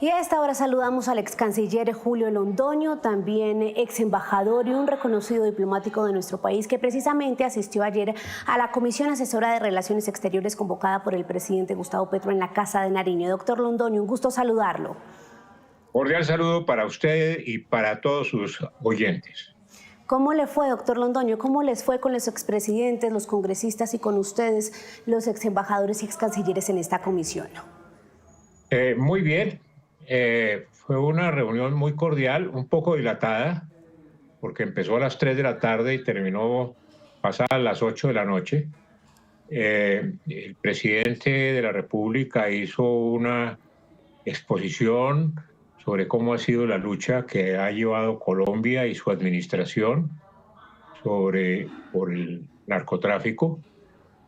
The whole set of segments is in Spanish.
Y a esta hora saludamos al ex canciller Julio Londoño, también ex embajador y un reconocido diplomático de nuestro país que precisamente asistió ayer a la Comisión Asesora de Relaciones Exteriores convocada por el presidente Gustavo Petro en la Casa de Nariño. Doctor Londoño, un gusto saludarlo. Cordial saludo para usted y para todos sus oyentes. ¿Cómo le fue, doctor Londoño? ¿Cómo les fue con los expresidentes, los congresistas y con ustedes, los ex embajadores y ex cancilleres en esta comisión? Muy bien. Fue una reunión muy cordial, un poco dilatada, porque empezó a las 3 de la tarde y terminó pasadas las 8 de la noche. El presidente de la República hizo una exposición sobre cómo ha sido la lucha que ha llevado Colombia y su administración por el narcotráfico,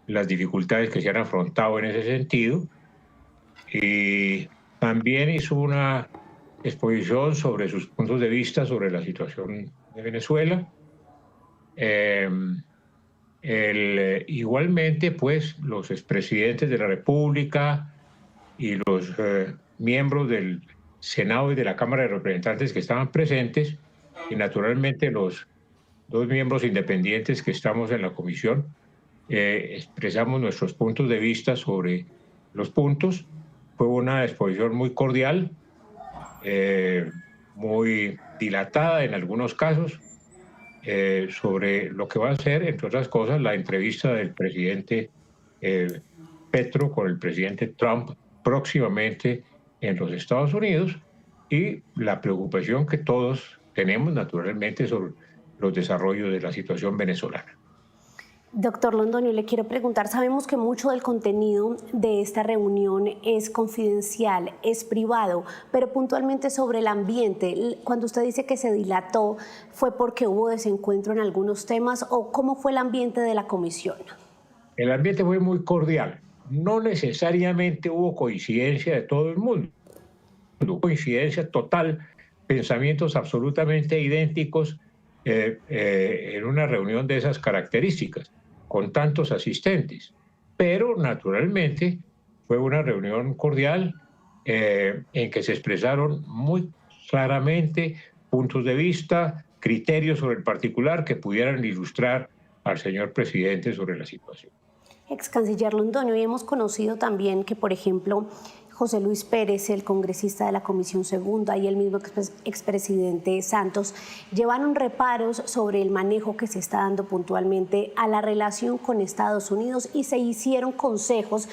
las dificultades que se han afrontado en ese sentido, y también hizo una exposición sobre sus puntos de vista sobre la situación de Venezuela. Igualmente, pues, los expresidentes de la República y los miembros del Senado y de la Cámara de Representantes que estaban presentes, y naturalmente los dos miembros independientes que estamos en la comisión, expresamos nuestros puntos de vista sobre los puntos. Fue una exposición muy cordial, muy dilatada en algunos casos, sobre lo que va a ser, entre otras cosas, la entrevista del presidente Petro con el presidente Trump próximamente en los Estados Unidos, y la preocupación que todos tenemos naturalmente sobre los desarrollos de la situación venezolana. Doctor Londoño, le quiero preguntar, sabemos que mucho del contenido de esta reunión es confidencial, es privado, pero puntualmente sobre el ambiente, cuando usted dice que se dilató, ¿fue porque hubo desencuentro en algunos temas o cómo fue el ambiente de la comisión? El ambiente fue muy cordial. No necesariamente hubo coincidencia de todo el mundo. Hubo coincidencia total, pensamientos absolutamente idénticos en una reunión de esas características, con tantos asistentes. Pero, naturalmente, fue una reunión cordial en que se expresaron muy claramente puntos de vista, criterios sobre el particular que pudieran ilustrar al señor presidente sobre la situación. Ex canciller Londoño, y hemos conocido también que, por ejemplo, José Luis Pérez, el congresista de la Comisión Segunda, y el mismo expresidente Santos llevaron reparos sobre el manejo que se está dando puntualmente a la relación con Estados Unidos y se dieron consejos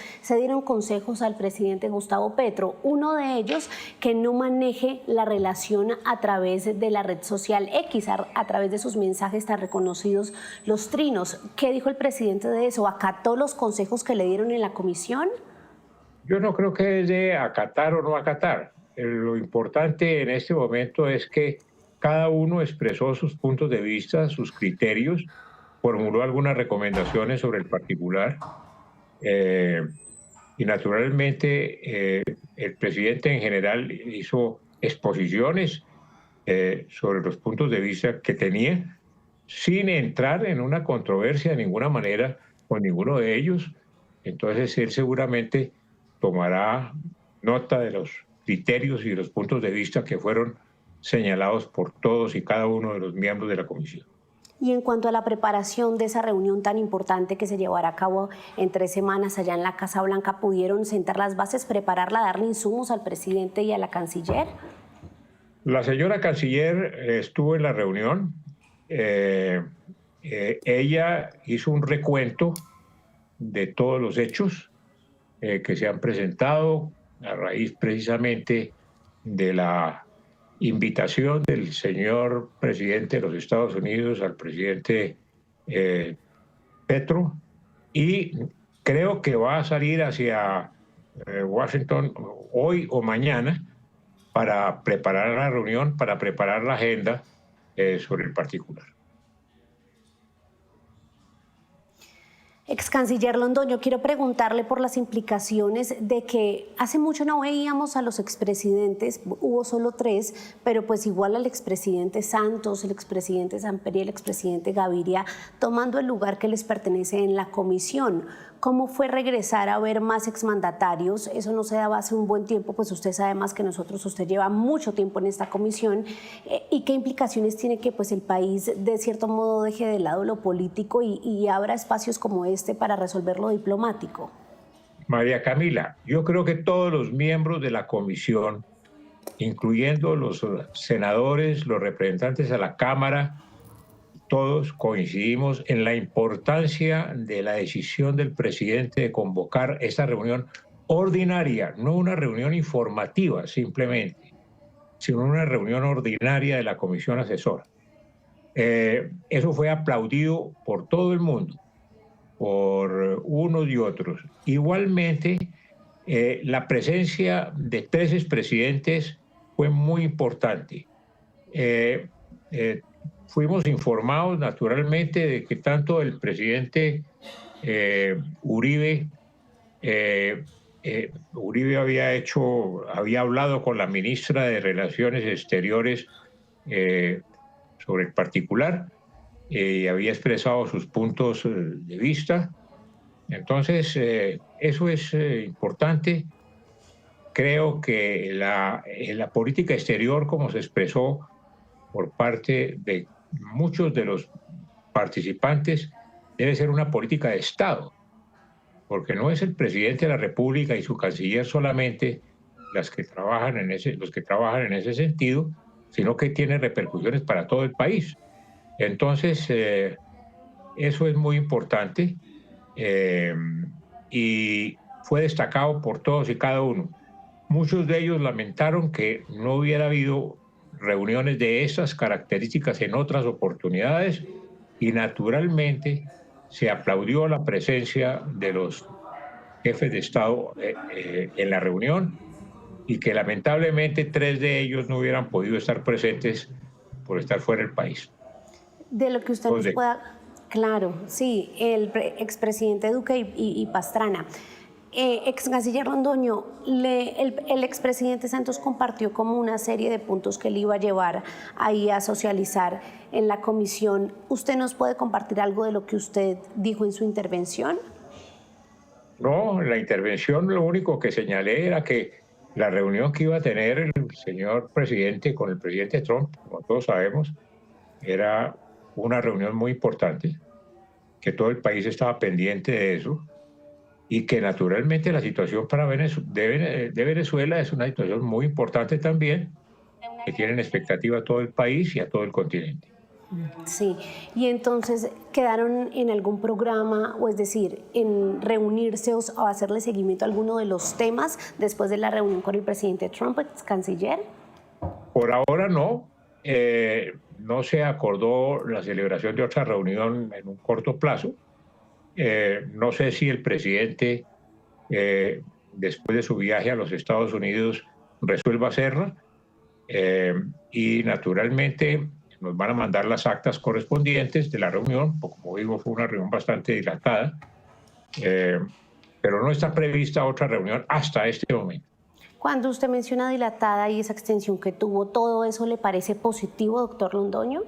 al presidente Gustavo Petro. Uno de ellos, que no maneje la relación a través de la red social X, a través de sus mensajes tan reconocidos, los trinos. ¿Qué dijo el presidente de eso? ¿Acató los consejos que le dieron en la comisión? Yo no creo que es de acatar o no acatar. Lo importante en este momento es que cada uno expresó sus puntos de vista, sus criterios, formuló algunas recomendaciones sobre el particular, y naturalmente el presidente en general hizo exposiciones sobre los puntos de vista que tenía, sin entrar en una controversia de ninguna manera con ninguno de ellos. Entonces él seguramente tomará nota de los criterios y de los puntos de vista que fueron señalados por todos y cada uno de los miembros de la comisión. Y en cuanto a la preparación de esa reunión tan importante que se llevará a cabo en 3 semanas allá en la Casa Blanca, ¿pudieron sentar las bases, prepararla, darle insumos al presidente y a la canciller? La señora canciller estuvo en la reunión. Ella hizo un recuento de todos los hechos que se han presentado a raíz precisamente de la invitación del señor presidente de los Estados Unidos al presidente Petro, y creo que va a salir hacia Washington hoy o mañana para preparar la reunión, para preparar la agenda sobre el particular. Ex canciller Londoño, quiero preguntarle por las implicaciones de que hace mucho no veíamos a los expresidentes, hubo solo 3, pero pues igual al expresidente Santos, el expresidente Samper y el expresidente Gaviria tomando el lugar que les pertenece en la comisión. ¿Cómo fue regresar a ver más exmandatarios? Eso no se daba hace un buen tiempo, pues usted sabe más que nosotros, usted lleva mucho tiempo en esta comisión. ¿Y qué implicaciones tiene que pues, el país de cierto modo deje de lado lo político y abra espacios como este para resolver lo diplomático? María Camila, yo creo que todos los miembros de la comisión, incluyendo los senadores, los representantes a la Cámara, todos coincidimos en la importancia de la decisión del presidente de convocar esta reunión ordinaria, no una reunión informativa simplemente, sino una reunión ordinaria de la comisión asesora. Eso fue aplaudido por todo el mundo, por unos y otros. Igualmente, la presencia de 3 expresidentes fue muy importante. Fuimos informados naturalmente de que tanto el presidente Uribe, Uribe había hablado con la ministra de Relaciones Exteriores sobre el particular y había expresado sus puntos de vista. Entonces, eso es importante. Creo que la política exterior, como se expresó por parte de muchos de los participantes, debe ser una política de Estado, porque no es el presidente de la República y su canciller solamente los que trabajan en ese sentido, sino que tiene repercusiones para todo el país. Entonces, eso es muy importante y fue destacado por todos y cada uno. Muchos de ellos lamentaron que no hubiera habido reuniones de esas características en otras oportunidades y naturalmente se aplaudió la presencia de los jefes de Estado en la reunión y que lamentablemente 3 de ellos no hubieran podido estar presentes por estar fuera del país. De lo que usted nos pueda... Claro, sí, el expresidente Duque y Pastrana. Ex canciller Londoño, el expresidente Santos compartió como una serie de puntos que él iba a llevar ahí a socializar en la comisión. ¿Usted nos puede compartir algo de lo que usted dijo en su intervención? No, en la intervención lo único que señalé era que la reunión que iba a tener el señor presidente con el presidente Trump, como todos sabemos, era una reunión muy importante, que todo el país estaba pendiente de eso y que naturalmente la situación de Venezuela es una situación muy importante también, que tiene en expectativa a todo el país y a todo el continente. Sí, y entonces quedaron en algún programa, o es decir, en reunirse o hacerle seguimiento a alguno de los temas después de la reunión con el presidente Trump, ex canciller. Por ahora no. No se acordó la celebración de otra reunión en un corto plazo. No sé si el presidente, después de su viaje a los Estados Unidos, resuelva hacerla. Y naturalmente nos van a mandar las actas correspondientes de la reunión, porque como digo, fue una reunión bastante dilatada, pero no está prevista otra reunión hasta este momento. Cuando usted menciona dilatada y esa extensión que tuvo, ¿todo eso le parece positivo, doctor Londoño?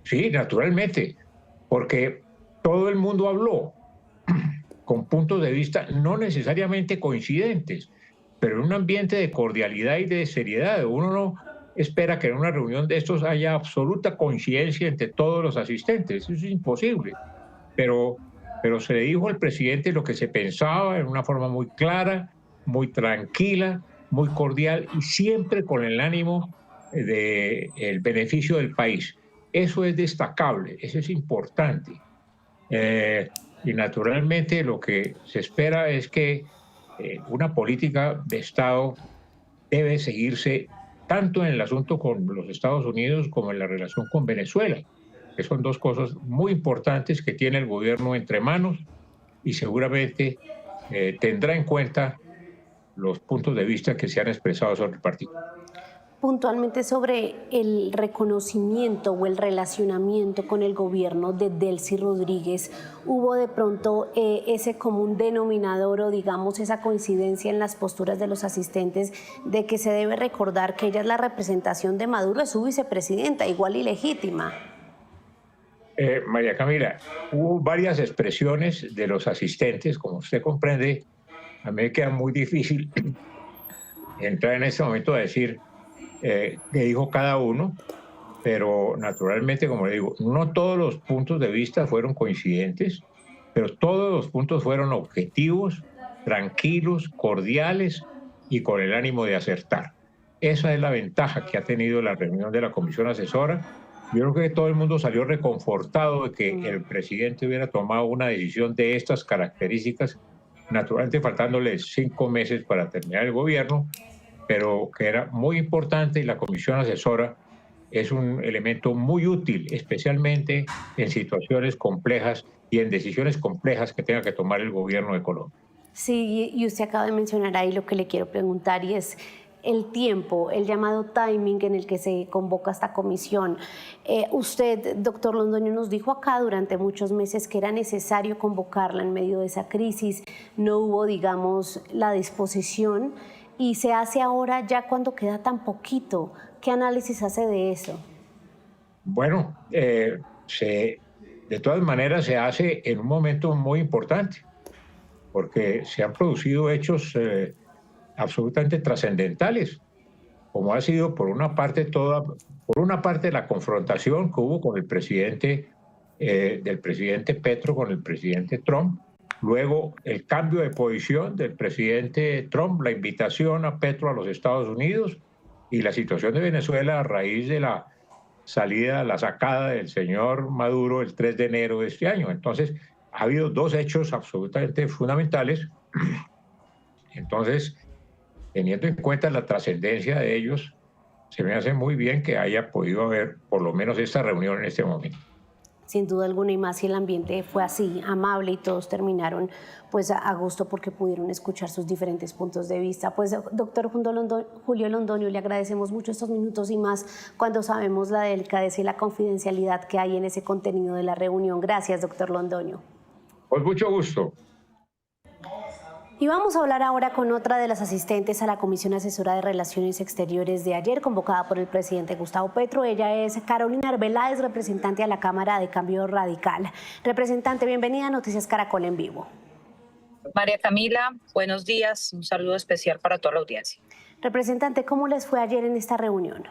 Sí, naturalmente, porque todo el mundo habló con puntos de vista no necesariamente coincidentes, pero en un ambiente de cordialidad y de seriedad. Uno no espera que en una reunión de estos haya absoluta coincidencia entre todos los asistentes, eso es imposible, pero se le dijo al presidente lo que se pensaba en una forma muy clara, muy tranquila, muy cordial y siempre con el ánimo del beneficio del país. Eso es destacable, eso es importante. Y naturalmente lo que se espera es que una política de Estado debe seguirse tanto en el asunto con los Estados Unidos como en la relación con Venezuela, que son 2 cosas muy importantes que tiene el gobierno entre manos y seguramente tendrá en cuenta los puntos de vista que se han expresado sobre el partido. Puntualmente sobre el reconocimiento o el relacionamiento con el gobierno de Delcy Rodríguez, ¿hubo de pronto ese común denominador o digamos esa coincidencia en las posturas de los asistentes de que se debe recordar que ella es la representación de Maduro, es su vicepresidenta, igual y legítima? María Camila, hubo varias expresiones de los asistentes, como usted comprende, a mí me queda muy difícil entrar en este momento a decir qué dijo cada uno, pero naturalmente, como le digo, no todos los puntos de vista fueron coincidentes, pero todos los puntos fueron objetivos, tranquilos, cordiales y con el ánimo de acertar. Esa es la ventaja que ha tenido la reunión de la comisión asesora. Yo creo que todo el mundo salió reconfortado de que el presidente hubiera tomado una decisión de estas características, naturalmente faltándole 5 meses para terminar el gobierno, pero que era muy importante, y la comisión asesora es un elemento muy útil, especialmente en situaciones complejas y en decisiones complejas que tenga que tomar el gobierno de Colombia. Sí, y usted acaba de mencionar ahí lo que le quiero preguntar y es el tiempo, el llamado timing en el que se convoca esta comisión. Usted, doctor Londoño, nos dijo acá durante muchos meses que era necesario convocarla en medio de esa crisis. No hubo, digamos, la disposición y se hace ahora ya cuando queda tan poquito. ¿Qué análisis hace de eso? Bueno, de todas maneras se hace en un momento muy importante, porque se han producido hechos absolutamente trascendentales, como ha sido por una parte la confrontación que hubo con el presidente, del presidente Petro con el presidente Trump, luego el cambio de posición del presidente Trump, la invitación a Petro a los Estados Unidos y la situación de Venezuela a raíz de la sacada del señor Maduro el 3 de enero de este año. Entonces, ha habido dos hechos absolutamente fundamentales. Entonces, teniendo en cuenta la trascendencia de ellos, se me hace muy bien que haya podido haber por lo menos esta reunión en este momento. Sin duda alguna, y más si el ambiente fue así, amable, y todos terminaron pues a gusto porque pudieron escuchar sus diferentes puntos de vista. Pues doctor Julio Londoño, le agradecemos mucho estos minutos y más cuando sabemos la delicadeza y la confidencialidad que hay en ese contenido de la reunión. Gracias, doctor Londoño. Con mucho gusto. Y vamos a hablar ahora con otra de las asistentes a la Comisión Asesora de Relaciones Exteriores de ayer, convocada por el presidente Gustavo Petro. Ella es Carolina Arbeláez, representante a la Cámara de Cambio Radical. Representante, bienvenida a Noticias Caracol en Vivo. María Camila, buenos días. Un saludo especial para toda la audiencia. Representante, ¿cómo les fue ayer en esta reunión?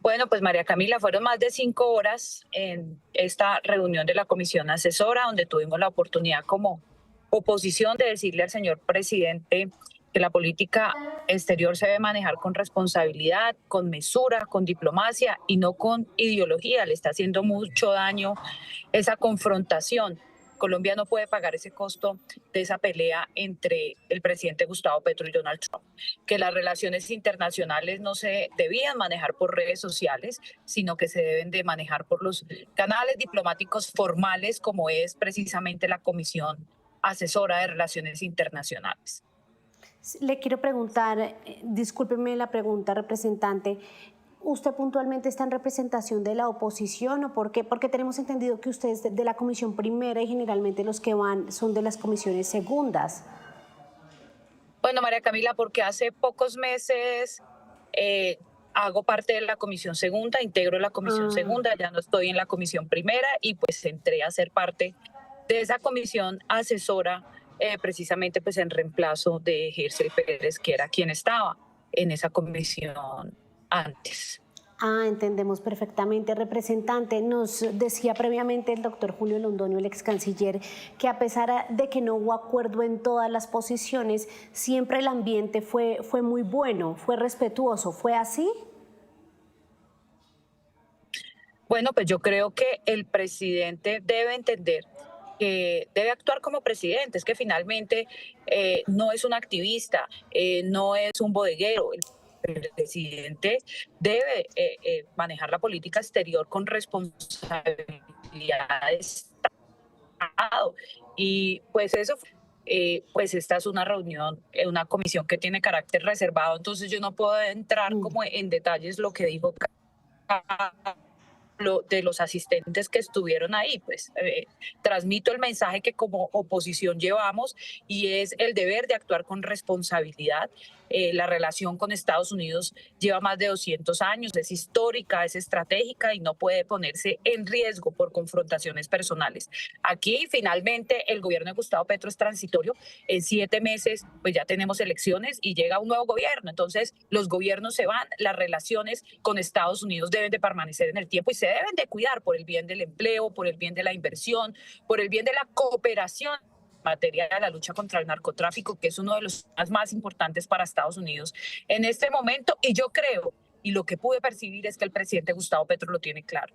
Bueno, pues María Camila, fueron más de 5 horas en esta reunión de la Comisión Asesora, donde tuvimos la oportunidad como oposición de decirle al señor presidente que la política exterior se debe manejar con responsabilidad, con mesura, con diplomacia y no con ideología. Le está haciendo mucho daño esa confrontación. Colombia no puede pagar ese costo de esa pelea entre el presidente Gustavo Petro y Donald Trump. Que las relaciones internacionales no se debían manejar por redes sociales, sino que se deben de manejar por los canales diplomáticos formales, como es precisamente la Comisión Asesora de Relaciones Internacionales. Le quiero preguntar, discúlpeme la pregunta, representante, ¿usted puntualmente está en representación de la oposición o por qué? Porque tenemos entendido que usted es de la comisión primera y generalmente los que van son de las comisiones segundas. Bueno, María Camila, porque hace pocos meses hago parte de la comisión segunda, integro la comisión segunda, ya no estoy en la comisión primera y pues entré a ser parte de esa comisión asesora precisamente pues en reemplazo de Gercel Pérez, que era quien estaba en esa comisión antes. Entendemos perfectamente. Representante, nos decía previamente el doctor Julio Londoño, el ex canciller, que a pesar de que no hubo acuerdo en todas las posiciones, siempre el ambiente fue muy bueno, fue respetuoso. ¿Fue así? Bueno, pues yo creo que el presidente debe entender que debe actuar como presidente, es que finalmente no es un activista, no es un bodeguero. El presidente debe manejar la política exterior con responsabilidad de Estado. Y pues eso, pues esta es una reunión, una comisión que tiene carácter reservado, entonces yo no puedo entrar como en detalles lo que dijo cada de los asistentes que estuvieron ahí, pues transmito el mensaje que como oposición llevamos y es el deber de actuar con responsabilidad. La relación con Estados Unidos lleva más de 200 años, es histórica, es estratégica y no puede ponerse en riesgo por confrontaciones personales. Aquí finalmente el gobierno de Gustavo Petro es transitorio. En 7 meses pues ya tenemos elecciones y llega un nuevo gobierno. Entonces los gobiernos se van, las relaciones con Estados Unidos deben de permanecer en el tiempo y se deben de cuidar por el bien del empleo, por el bien de la inversión, por el bien de la cooperación en materia de la lucha contra el narcotráfico, que es uno de los temas más importantes para Estados Unidos en este momento. Y yo creo, y lo que pude percibir es que el presidente Gustavo Petro lo tiene claro.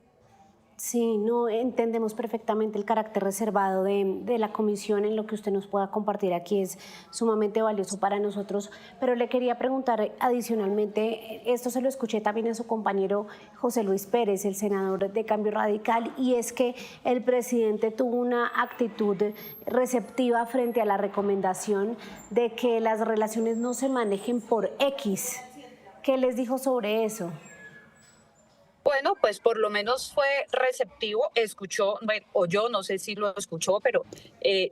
Sí, no entendemos perfectamente el carácter reservado de la comisión. En lo que usted nos pueda compartir aquí es sumamente valioso para nosotros, pero le quería preguntar adicionalmente, esto se lo escuché también a su compañero José Luis Pérez, el senador de Cambio Radical, y es que el presidente tuvo una actitud receptiva frente a la recomendación de que las relaciones no se manejen por X. ¿Qué les dijo sobre eso? Bueno, pues por lo menos fue receptivo, escuchó, bueno, o yo no sé si lo escuchó, pero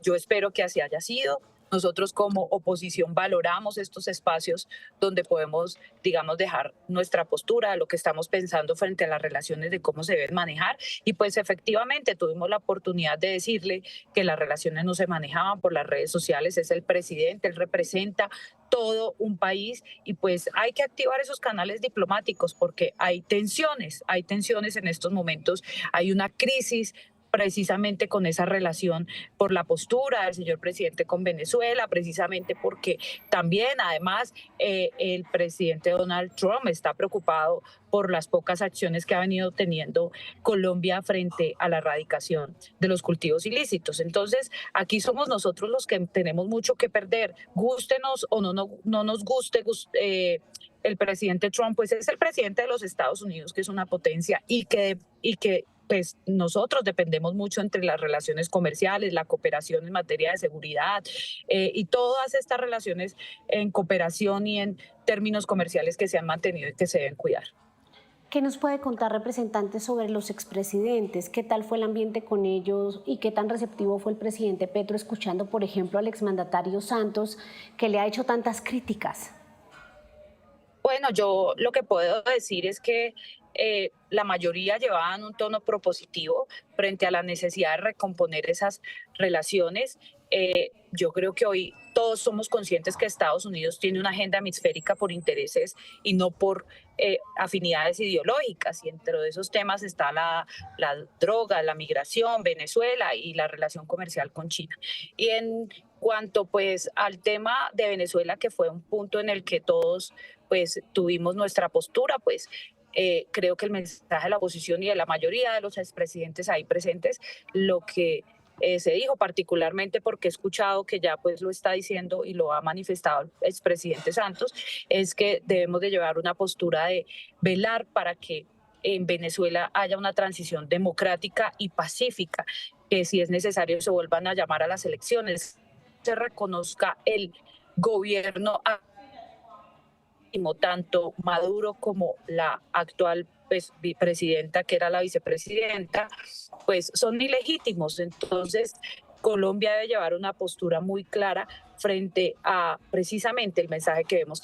yo espero que así haya sido. Nosotros como oposición valoramos estos espacios donde podemos, digamos, dejar nuestra postura, lo que estamos pensando frente a las relaciones de cómo se deben manejar. Y pues efectivamente tuvimos la oportunidad de decirle que las relaciones no se manejaban por las redes sociales. Es el presidente, él representa todo un país y pues hay que activar esos canales diplomáticos porque hay tensiones en estos momentos, hay una crisis precisamente con esa relación por la postura del señor presidente con Venezuela, precisamente porque también además el presidente Donald Trump está preocupado por las pocas acciones que ha venido teniendo Colombia frente a la erradicación de los cultivos ilícitos. Entonces, aquí somos nosotros los que tenemos mucho que perder, gústenos o no nos guste. El presidente Trump pues es el presidente de los Estados Unidos, que es una potencia y que pues nosotros dependemos mucho entre las relaciones comerciales, la cooperación en materia de seguridad y todas estas relaciones en cooperación y en términos comerciales que se han mantenido y que se deben cuidar. ¿Qué nos puede contar, representante, sobre los expresidentes? ¿Qué tal fue el ambiente con ellos y qué tan receptivo fue el presidente Petro escuchando, por ejemplo, al exmandatario Santos, que le ha hecho tantas críticas? Bueno, yo lo que puedo decir es que la mayoría llevaban un tono propositivo frente a la necesidad de recomponer esas relaciones. Yo creo que hoy todos somos conscientes que Estados Unidos tiene una agenda hemisférica por intereses y no por afinidades ideológicas. Y entre esos temas está la droga, la migración, Venezuela y la relación comercial con China. Y en cuanto pues al tema de Venezuela, que fue un punto en el que todos pues tuvimos nuestra postura, pues creo que el mensaje de la oposición y de la mayoría de los expresidentes ahí presentes, lo que se dijo particularmente porque he escuchado que ya pues lo está diciendo y lo ha manifestado el expresidente Santos, es que debemos de llevar una postura de velar para que en Venezuela haya una transición democrática y pacífica, que si es necesario se vuelvan a llamar a las elecciones, se reconozca el gobierno tanto Maduro como la actual presidenta, que era la vicepresidenta, pues son ilegítimos. Entonces, Colombia debe llevar una postura muy clara frente a precisamente el mensaje que debemos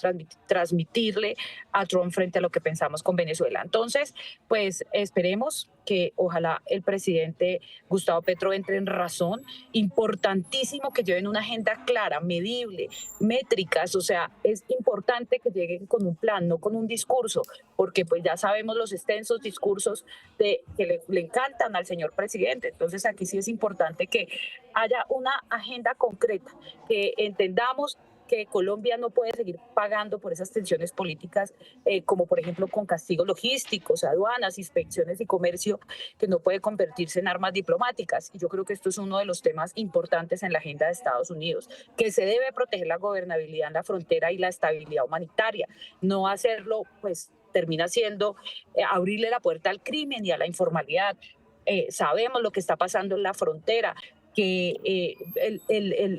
transmitirle a Trump frente a lo que pensamos con Venezuela. Entonces, pues esperemos que ojalá el presidente Gustavo Petro entre en razón. Importantísimo que lleven una agenda clara, medible, métricas, o sea, es importante que lleguen con un plan, no con un discurso, porque pues ya sabemos los extensos discursos que le encantan al señor presidente. Entonces aquí sí es importante que haya una agenda concreta, que entendamos que Colombia no puede seguir pagando por esas tensiones políticas, como por ejemplo con castigos logísticos, aduanas, inspecciones y comercio, que no puede convertirse en armas diplomáticas. Y yo creo que esto es uno de los temas importantes en la agenda de Estados Unidos, que se debe proteger la gobernabilidad en la frontera y la estabilidad humanitaria. No hacerlo, pues termina siendo abrirle la puerta al crimen y a la informalidad. Sabemos lo que está pasando en la frontera, que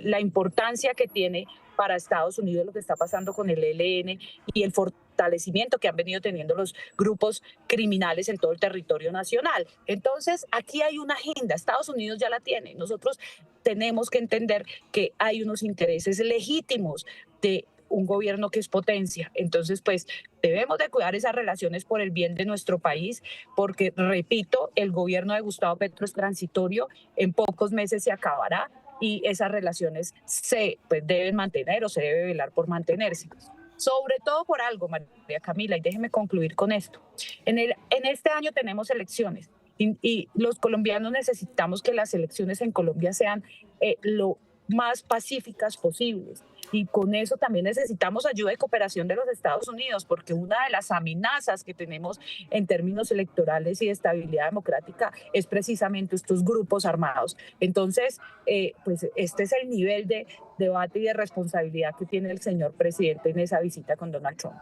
la importancia que tiene para Estados Unidos lo que está pasando con el ELN y el fortalecimiento fortalecimiento que han venido teniendo los grupos criminales en todo el territorio nacional. Entonces, aquí hay una agenda, Estados Unidos ya la tiene, nosotros tenemos que entender que hay unos intereses legítimos de un gobierno que es potencia. Entonces, pues debemos de cuidar esas relaciones por el bien de nuestro país, porque, repito, el gobierno de Gustavo Petro es transitorio, en pocos meses se acabará y esas relaciones se deben mantener o se debe velar por mantenerse. Sobre todo por algo, María Camila, y déjeme concluir con esto. En este año tenemos elecciones y los colombianos necesitamos que las elecciones en Colombia sean lo más pacíficas posibles. Y con eso también necesitamos ayuda y cooperación de los Estados Unidos, porque una de las amenazas que tenemos en términos electorales y de estabilidad democrática es precisamente estos grupos armados. Entonces, pues este es el nivel de debate y de responsabilidad que tiene el señor presidente en esa visita con Donald Trump.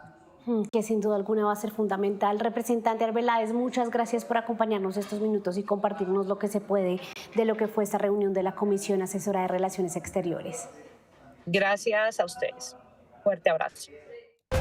Que sin duda alguna va a ser fundamental. Representante Arbeláez, muchas gracias por acompañarnos estos minutos y compartirnos lo que se puede de lo que fue esta reunión de la Comisión Asesora de Relaciones Exteriores. Gracias a ustedes. Fuerte abrazo.